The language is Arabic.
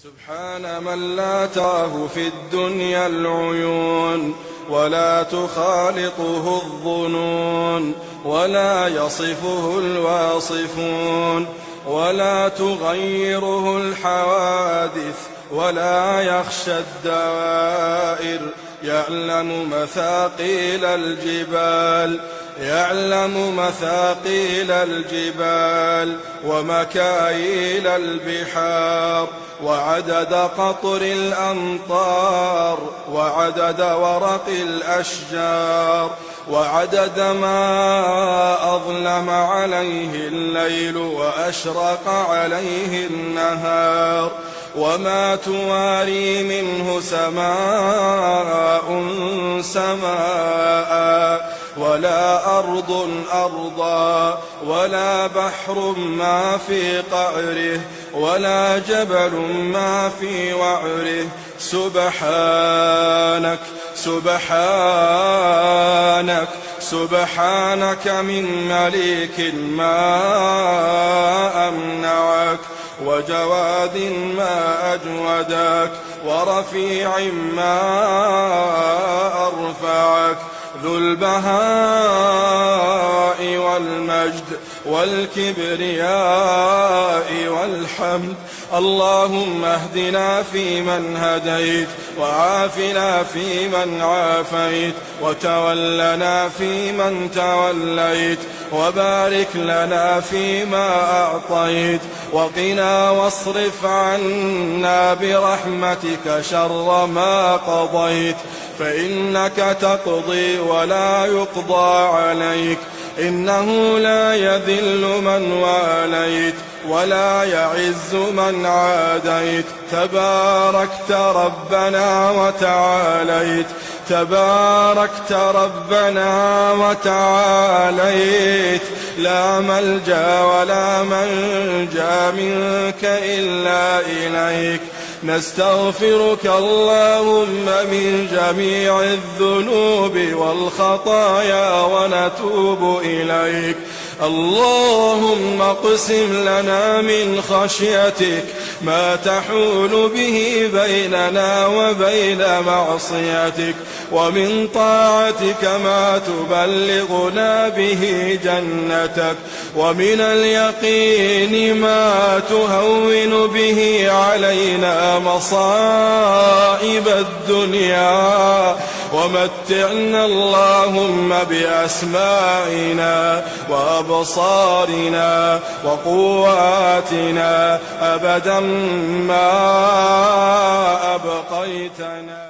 سبحان من لا تراه في الدنيا العيون، ولا تخالطه الظنون، ولا يصفه الواصفون، ولا تغيره الحوادث، ولا يخشى الدوائر. يعلم مثاقيل الجبال ومكاييل البحار، وعدد قطر الأمطار، وعدد ورق الأشجار، وعدد ما أظلم عليه الليل وأشرق عليه النهار، وما تواري منه سماء سماء، ولا أرض أرضا، ولا بحر ما في قعره، ولا جبل ما في وعره. سبحانك سبحانك سبحانك من مليك ما أمنعك، وجواد ما أجودك، ورفيع ما أرفعك، ذو البهاء والمجد والكبرياء والحمد. اللهم اهدنا فيمن هديت، وعافنا فيمن عافيت، وتولنا فيمن توليت، وبارك لنا فيما أعطيت، وقنا واصرف عنا برحمتك شر ما قضيت، فإنك تقضي ولا يقضى عليك، إنه لا يذل من واليت ولا يعز من عاديت. تباركت ربنا وتعاليت، تباركت ربنا وتعاليت. لا ملجأ ولا منجا منك إلا إليك. نستغفرك اللهم من جميع الذنوب والخطايا ونتوب إليك. اللهم اقسم لنا من خشيتك ما تحول به بيننا وبين معصيتك، ومن طاعتك ما تبلغنا به جنتك، ومن اليقين ما تهون به علينا مصائب الدنيا. ومتعنا اللهم بأسمائنا وأبصارنا وقواتنا أبدا ما أبقيتنا.